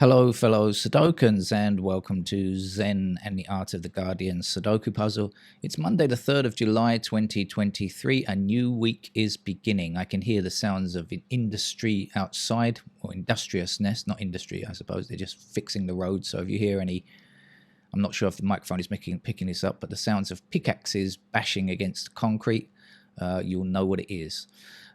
Hello, fellow Sudokans, and welcome to Zen and the Art of the Guardian Sudoku Puzzle. It's Monday, the 3rd of July, 2023. A new week is beginning. I can hear the sounds of industry outside, or industriousness, not industry, I suppose. They're just fixing the road. So if you hear any, I'm not sure if the microphone is picking this up, but the sounds of pickaxes bashing against concrete, you'll know what it is.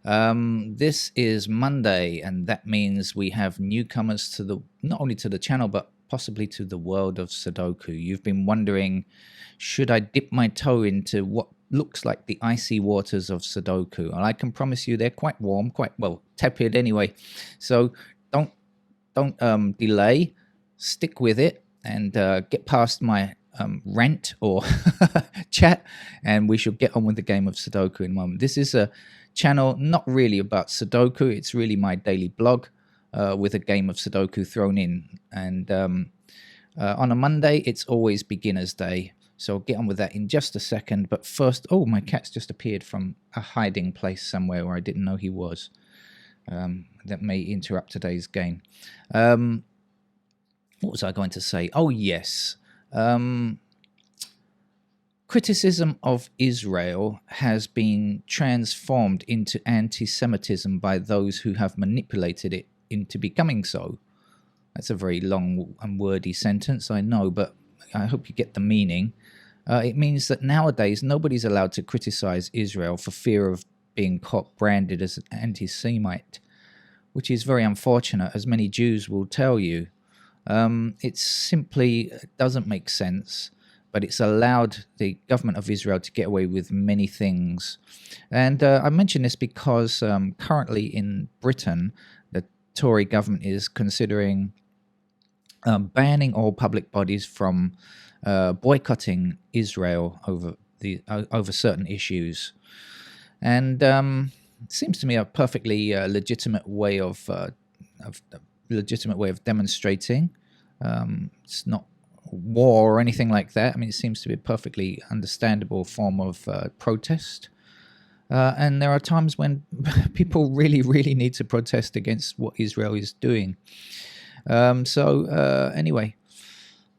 This is Monday, and that means we have newcomers to not only to the channel, but possibly to the world of Sudoku. You've been wondering, should I dip my toe into what looks like the icy waters of Sudoku? And I can promise you they're quite warm, quite, well, tepid anyway. So don't delay, stick with it, and get past my rant or chat, and we shall get on with the game of Sudoku in a moment. This is a channel not really about Sudoku. It's really my daily blog with a game of Sudoku thrown in. And on a Monday, it's always beginner's day. So I'll get on with that in just a second. But first, oh, my cat's just appeared from a hiding place somewhere where I didn't know he was. That may interrupt today's game. What was I going to say? Oh, yes. Criticism of Israel has been transformed into anti-Semitism by those who have manipulated it into becoming so. That's a very long and wordy sentence, I know, but I hope you get the meaning. It means that nowadays nobody's allowed to criticize Israel for fear of being caught branded as an anti-Semite, which is very unfortunate, as many Jews will tell you. It simply doesn't make sense. But it's allowed the government of Israel to get away with many things. And I mention this because currently in Britain, the Tory government is considering banning all public bodies from boycotting Israel over certain issues. And it seems to me a perfectly legitimate way of demonstrating. It's not war or anything like that. I mean, it seems to be a perfectly understandable form of protest. And there are times when people really, really need to protest against what Israel is doing. Anyway,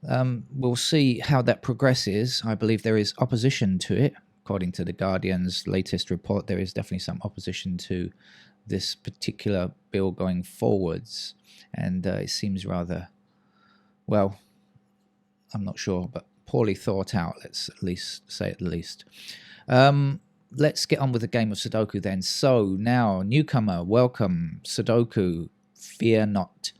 we'll see how that progresses. I believe there is opposition to it. According to the Guardian's latest report, there is definitely some opposition to this particular bill going forwards. And it seems rather, well, I'm not sure, but poorly thought out, let's at least say at the least. Let's get on with the game of Sudoku then. So now, newcomer, welcome, Sudoku, fear not.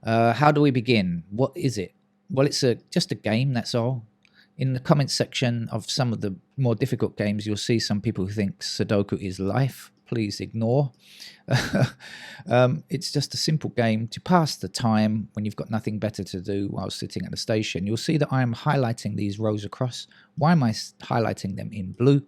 How do we begin? What is it? Well, it's just a game, that's all. In the comments section of some of the more difficult games, you'll see some people who think Sudoku is life. Please ignore. It's just a simple game to pass the time when you've got nothing better to do while sitting at the station. You'll see that I am highlighting these rows across. Why am I highlighting them in blue?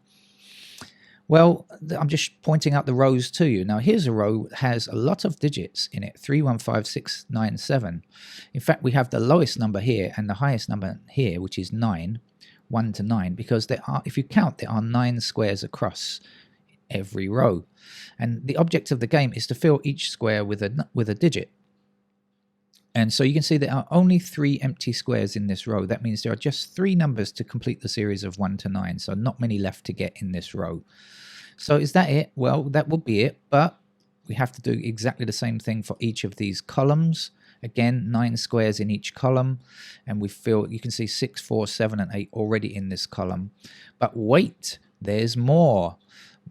Well, I'm just pointing out the rows to you. Now, here's a row that has a lot of digits in it, 3, 1, 5, 6, 9, 7. In fact, we have the lowest number here and the highest number here, which is 9, 1 to 9, because there are, if you count, there are 9 squares across every row. And the object of the game is to fill each square with a digit. And so you can see there are only 3 empty squares in this row. That means there are just 3 numbers to complete the series of 1 to 9. So not many left to get in this row. So is that it? Well, that would be it. But we have to do exactly the same thing for each of these columns. Again, 9 squares in each column. And we fill, you can see 6, 4, 7, and 8 already in this column. But wait, there's more.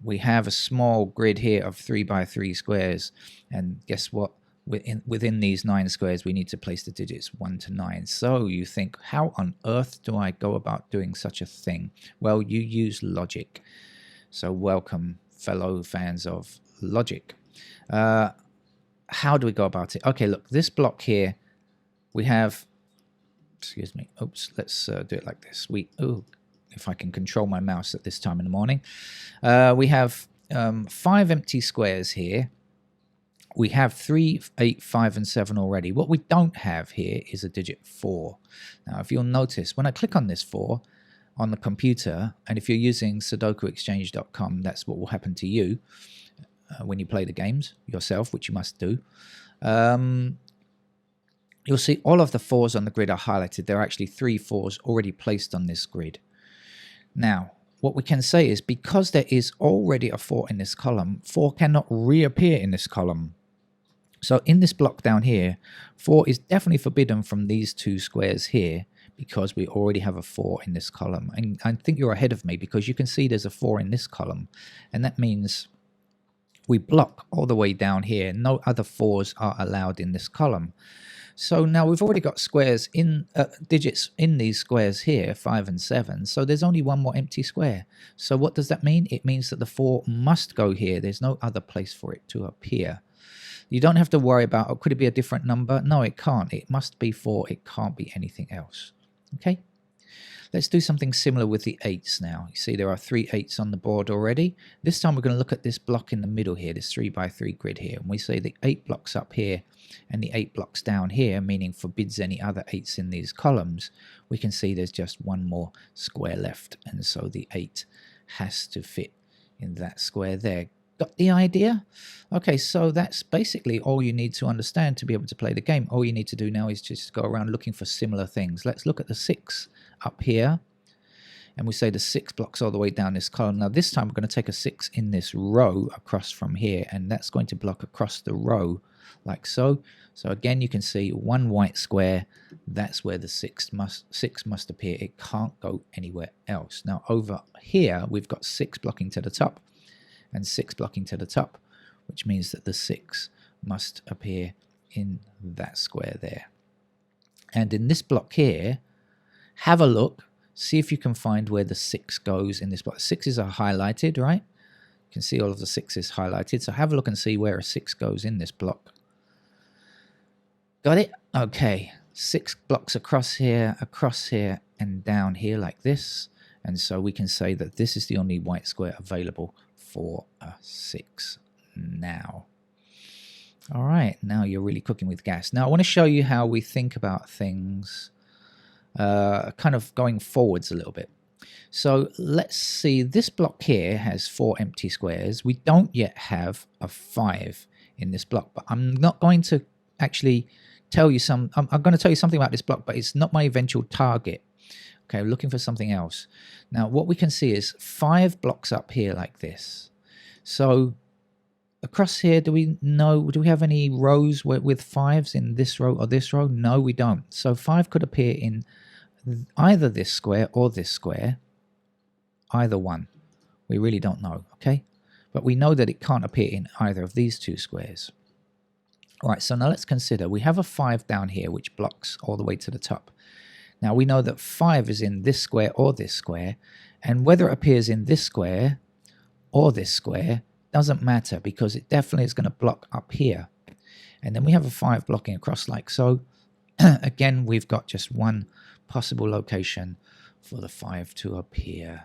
We have a small grid here of 3 by 3 squares, and guess what? Within these 9 squares, we need to place the digits 1 to 9. So you think, how on earth do I go about doing such a thing? Well, you use logic. So welcome, fellow fans of logic. How do we go about it? Okay, look, this block here, we have, excuse me, oops, let's do it like this. If I can control my mouse at this time in the morning. We have 5 empty squares here. We have 3, 8, 5, and 7 already. What we don't have here is a digit 4. Now, if you'll notice, when I click on this 4 on the computer, and if you're using sudokuexchange.com, that's what will happen to you when you play the games yourself, which you must do. you'll see all of the 4s on the grid are highlighted. There are actually 3 4s already placed on this grid. Now, what we can say is because there is already a 4 in this column, 4 cannot reappear in this column. So in this block down here, 4 is definitely forbidden from these 2 squares here because we already have a 4 in this column. And I think you're ahead of me because you can see there's a 4 in this column. And that means we block all the way down here. No other 4s are allowed in this column. So now we've already got squares in digits in these squares here, 5 and 7. So there's only one more empty square. So what does that mean? It means that the 4 must go here. There's no other place for it to appear. You don't have to worry about, oh, could it be a different number? No, it can't. It must be 4. It can't be anything else. Okay? Let's do something similar with the 8s now. You see there are 3 8s on the board already. This time we're going to look at this block in the middle here, this 3 by 3 grid here. And we say the 8 blocks up here and the 8 blocks down here, meaning forbids any other 8s in these columns. We can see there's just one more square left. And so the 8 has to fit in that square there. Got the idea? Okay, so that's basically all you need to understand to be able to play the game. All you need to do now is just go around looking for similar things. Let's look at the 6 up here. And we say the 6 blocks all the way down this column. Now this time we're going to take a 6 in this row across from here. And that's going to block across the row like so. So again, you can see one white square. That's where the 6 must appear. It can't go anywhere else. Now over here, we've got 6 blocking to the top and 6 blocking to the top, which means that the 6 must appear in that square there. And in this block here, have a look, see if you can find where the 6 goes in this block. 6s are highlighted, right? You can see all of the 6s highlighted. So have a look and see where a 6 goes in this block. Got it? Okay. 6 blocks across here, and down here like this. And so we can say that this is the only white square available for a 6 now. All right, now you're really cooking with gas. Now I want to show you how we think about things kind of going forwards a little bit. So let's see, this block here has 4 empty squares. We don't yet have a 5 in this block, but I'm not going to actually tell you I'm going to tell you something about this block, but it's not my eventual target. Okay, we're looking for something else. Now, what we can see is 5 blocks up here like this. So across here, do we have any rows with 5s in this row or this row? No, we don't. So 5 could appear in either this square or this square, either one. We really don't know, okay? But we know that it can't appear in either of these 2 squares. All right, so now let's consider. We have a 5 down here, which blocks all the way to the top. Now we know that 5 is in this square or this square, and whether it appears in this square or this square doesn't matter because it definitely is going to block up here. And then we have a 5 blocking across like so. Again, we've got just one possible location for the 5 to appear.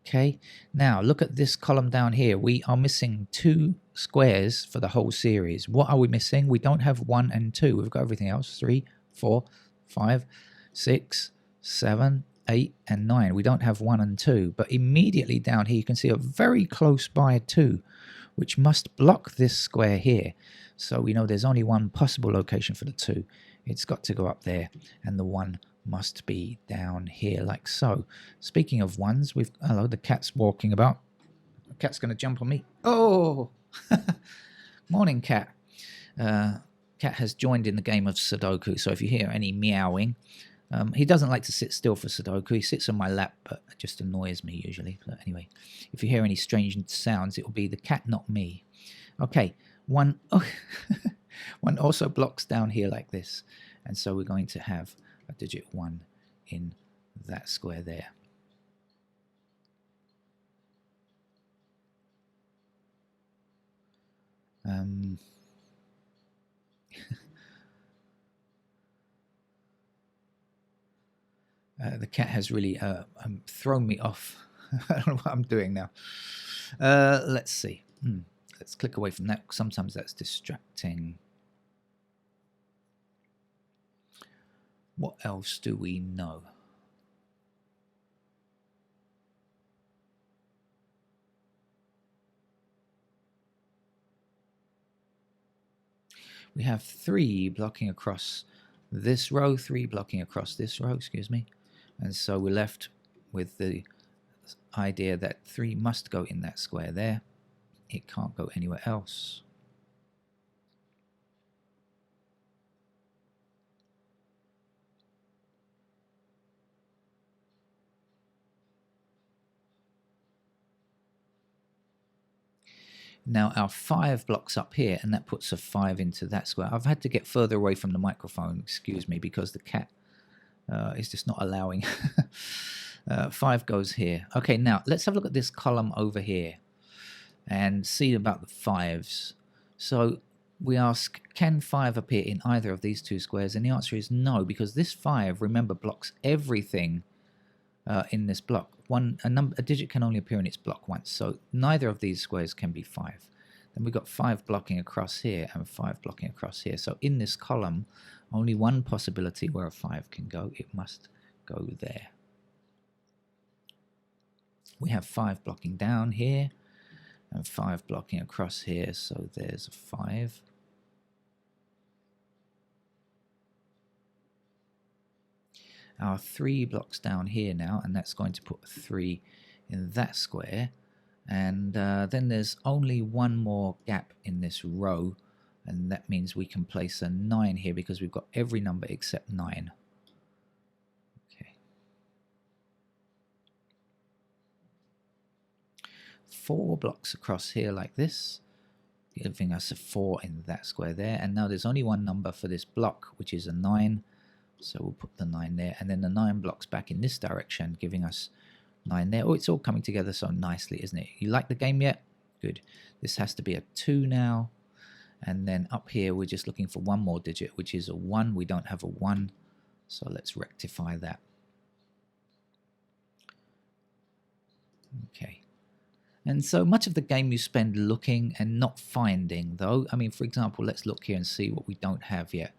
Okay, now look at this column down here. We are missing 2 squares for the whole series. What are we missing? We don't have 1 and 2. We've got everything else. 3, 4, 5, 6, 7, 8, and 9. We don't have 1 and 2. But immediately down here, you can see a very close by 2, which must block this square here. So we know there's only one possible location for the 2. It's got to go up there, and the 1 must be down here like so. Speaking of 1s, hello, the cat's walking about. The cat's going to jump on me. Oh! Morning, cat. Cat has joined in the game of Sudoku, so if you hear any meowing, he doesn't like to sit still for Sudoku. He sits on my lap, but it just annoys me usually. But anyway, if you hear any strange sounds, it will be the cat, not me. Okay, 1 also blocks down here like this, and so we're going to have a digit 1 in that square there. The cat has really thrown me off. I don't know what I'm doing now. Let's see. Let's click away from that. Sometimes that's distracting. What else do we know? We have 3 blocking across this row, 3 blocking across this row, excuse me. And so we're left with the idea that 3 must go in that square there. It can't go anywhere else. Now our 5 blocks up here, and that puts a 5 into that square. I've had to get further away from the microphone, excuse me, because the cat is just not allowing. 5 goes here. Okay, now let's have a look at this column over here and see about the 5s. So we ask, can 5 appear in either of these 2 squares? And the answer is no, because this 5, remember, blocks everything in this block. A digit can only appear in its block once, so neither of these squares can be 5. Then we've got 5 blocking across here and 5 blocking across here. So in this column, only one possibility where a 5 can go. It must go there. We have 5 blocking down here and 5 blocking across here, so there's a 5. Our 3 blocks down here now, and that's going to put a 3 in that square. And then there's only one more gap in this row, and that means we can place a 9 here because we've got every number except 9. Okay. 4 blocks across here like this, giving us a 4 in that square there. And now there's only one number for this block, which is a 9. So we'll put the 9 there, and then the 9 blocks back in this direction, giving us 9 there. Oh, it's all coming together so nicely, isn't it? You like the game yet? Good. This has to be a 2 now. And then up here, we're just looking for one more digit, which is a 1. We don't have a 1, so let's rectify that. Okay. And so much of the game you spend looking and not finding, though. I mean, for example, let's look here and see what we don't have yet.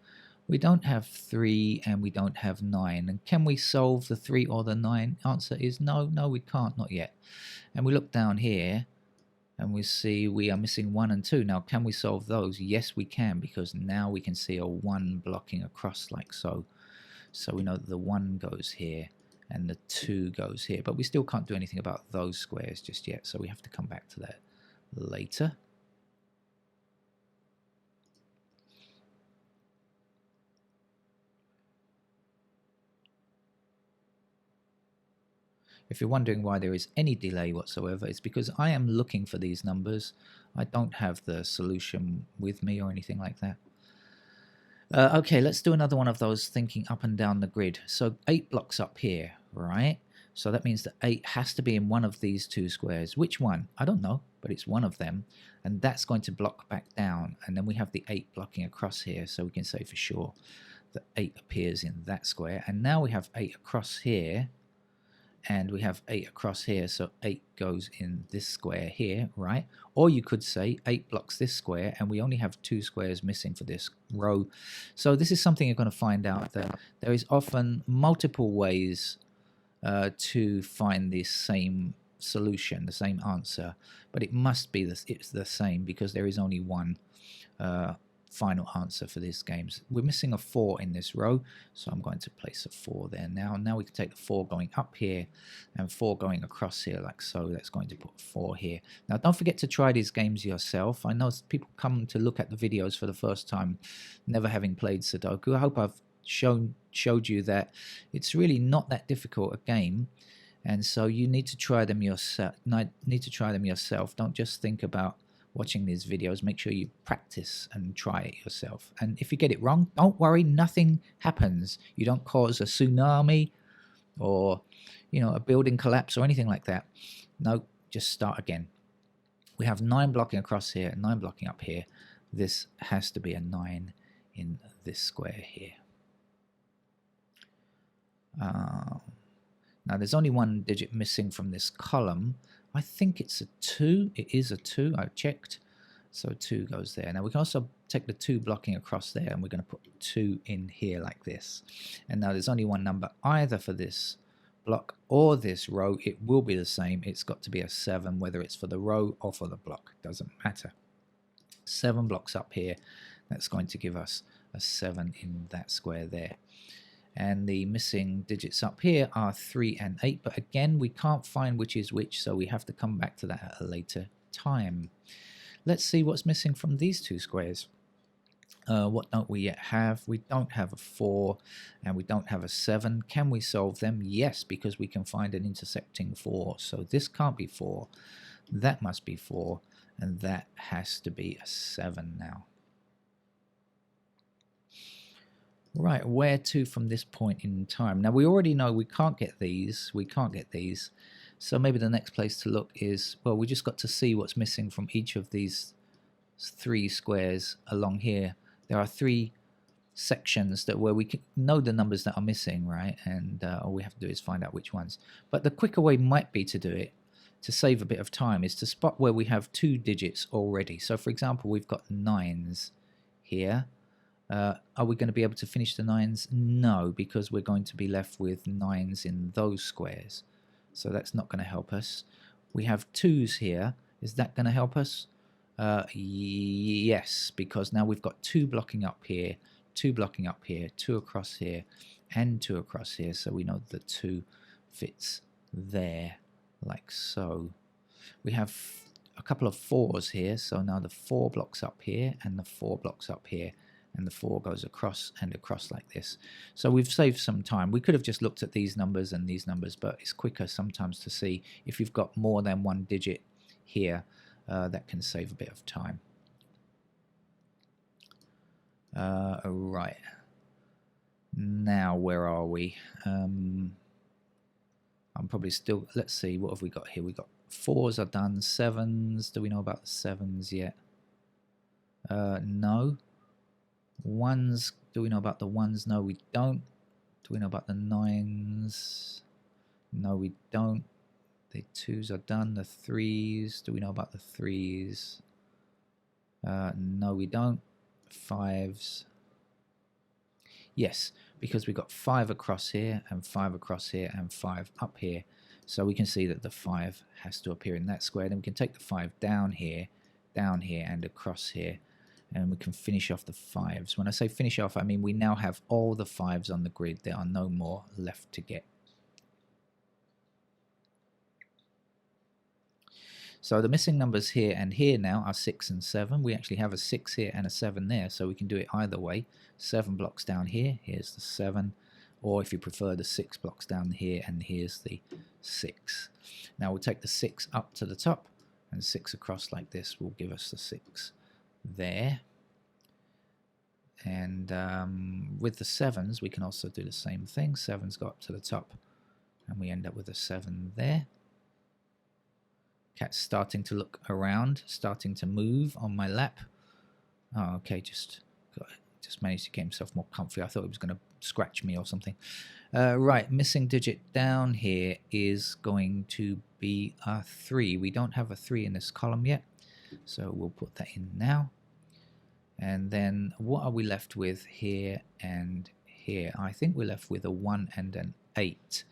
We don't have 3 and we don't have 9. And can we solve the 3 or the 9? Answer is no, we can't, not yet. And we look down here and we see we are missing 1 and 2. Now, can we solve those? Yes, we can, because now we can see a 1 blocking across like so. So we know that the 1 goes here and the 2 goes here. But we still can't do anything about those squares just yet, so we have to come back to that later. If you're wondering why there is any delay whatsoever, it's because I am looking for these numbers. I don't have the solution with me or anything like that. Okay, let's do another one of those thinking up and down the grid. So 8 blocks up here, right? So that means that 8 has to be in one of these 2 squares. Which one? I don't know, but it's one of them. And that's going to block back down. And then we have the 8 blocking across here, so we can say for sure that 8 appears in that square. And now we have 8 across here. And we have 8 across here, so 8 goes in this square here, right? Or you could say 8 blocks this square, and we only have 2 squares missing for this row. So this is something you're going to find out, that there is often multiple ways to find the same solution, the same answer, but it must be it's the same, because there is only one final answer for these games. We're missing a 4 in this row, so I'm going to place a 4 there now. Now we can take the 4 going up here and 4 going across here like so. That's going to put 4 here. Now don't forget to try these games yourself. I know people come to look at the videos for the first time, never having played Sudoku. I hope I've showed you that it's really not that difficult a game, and so you need to try them yourself. Don't just think about watching these videos. Make sure you practice and try it yourself. And if you get it wrong, don't worry, nothing happens. You don't cause a tsunami or, you know, a building collapse or anything like that. No, just start again. We have 9 blocking across here and 9 blocking up here. This has to be a 9 in this square here. Now there's only one digit missing from this column. I think it's a 2. It is a 2. I checked. So 2 goes there. Now we can also take the 2 blocking across there, and we're going to put 2 in here like this. And now there's only one number either for this block or this row. It will be the same. It's got to be a 7, whether it's for the row or for the block. Doesn't matter. 7 blocks up here. That's going to give us a 7 in that square there. And the missing digits up here are 3 and 8, but again we can't find which is which, so we have to come back to that at a later time. Let's see what's missing from these two squares. What don't we yet have? We don't have a 4 and we don't have a 7. Can we solve them? Yes, because we can find an intersecting 4. So this can't be 4, that must be 4, and that has to be a 7 now. Right, where to from this point in time? Now we already know we can't get these, so maybe the next place to look is, well, we just got to see what's missing from each of these 3 squares along here. There are 3 sections that where we can know the numbers that are missing, right? And all we have to do is find out which ones. But the quicker way might be to do it, to save a bit of time, is to spot where we have 2 digits already. So for example, we've got 9s here. Are we going to be able to finish the 9s? No, because we're going to be left with 9s in those squares. So that's not going to help us. We have 2s here. Is that going to help us? Yes, because now we've got 2 blocking up here, 2 blocking up here, 2 across here, and 2 across here. So we know the 2 fits there, like so. We have a couple of 4s here. So now the 4 blocks up here, and the 4 blocks up here. And the 4 goes across and across like this. So we've saved some time. We could have just looked at these numbers and these numbers, but it's quicker sometimes to see if you've got more than 1 digit here. That can save a bit of time. Right. Now, where are we? I'm probably still, let's see, what have we got here? We've got 4s are done, 7s. Do we know about the 7s yet? No. 1s, do we know about the 1s? No, we don't. Do we know about the 9s? No, we don't. The 2s are done. The 3s, do we know about the 3s? No, we don't. 5s. Yes, because we've got 5 across here, and 5 across here, and 5 up here. So we can see that the 5 has to appear in that square. Then we can take the 5 down here, and across here. And we can finish off the 5s. When I say finish off, I mean we now have all the 5s on the grid. There are no more left to get. So the missing numbers here and here now are 6 and 7. We actually have a 6 here and a 7 there, so we can do it either way. 7 blocks down here, here's the 7. Or if you prefer, the 6 blocks down here, and here's the 6. Now we'll take the 6 up to the top, and 6 across like this will give us the 6 there. And with the 7s we can also do the same thing. 7s go up to the top and we end up with a 7 there. Cat's starting to look around, starting to move on my lap. Oh, okay, just managed to get himself more comfy. I thought he was going to scratch me or something. Right, missing digit down here is going to be a 3. We don't have a 3 in this column yet, so we'll put that in now. And then what are we left with here and here? I think we're left with a 1 and an 8.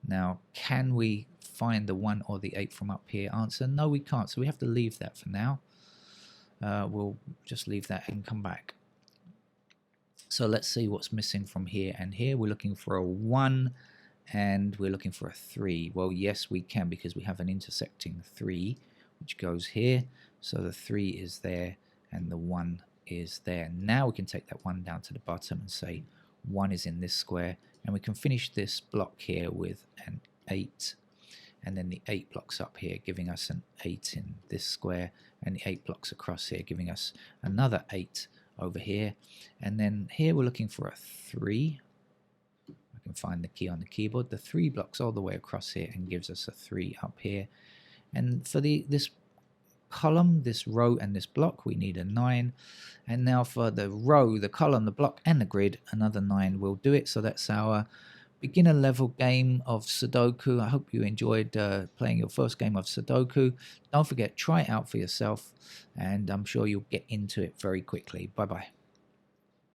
Now, can we find the 1 or the 8 from up here? Answer, no, we can't. So we have to leave that for now. We'll just leave that and come back. So let's see what's missing from here and here. We're looking for a 1 and we're looking for a 3. Well, yes, we can, because we have an intersecting 3 which goes here. So the 3 is there and the 1 is there. Now we can take that 1 down to the bottom and say 1 is in this square, and we can finish this block here with an 8, and then the 8 blocks up here giving us an 8 in this square, and the 8 blocks across here giving us another 8 over here. And then here we're looking for a 3. I can find the key on the keyboard. The 3 blocks all the way across here and gives us a 3 up here. And for this column, this row and this block, we need a 9. And now for the row, the column, the block and the grid, another 9 will do it. So that's our beginner level game of Sudoku. I hope you enjoyed playing your first game of Sudoku. Don't forget, try it out for yourself, and I'm sure you'll get into it very quickly. Bye bye.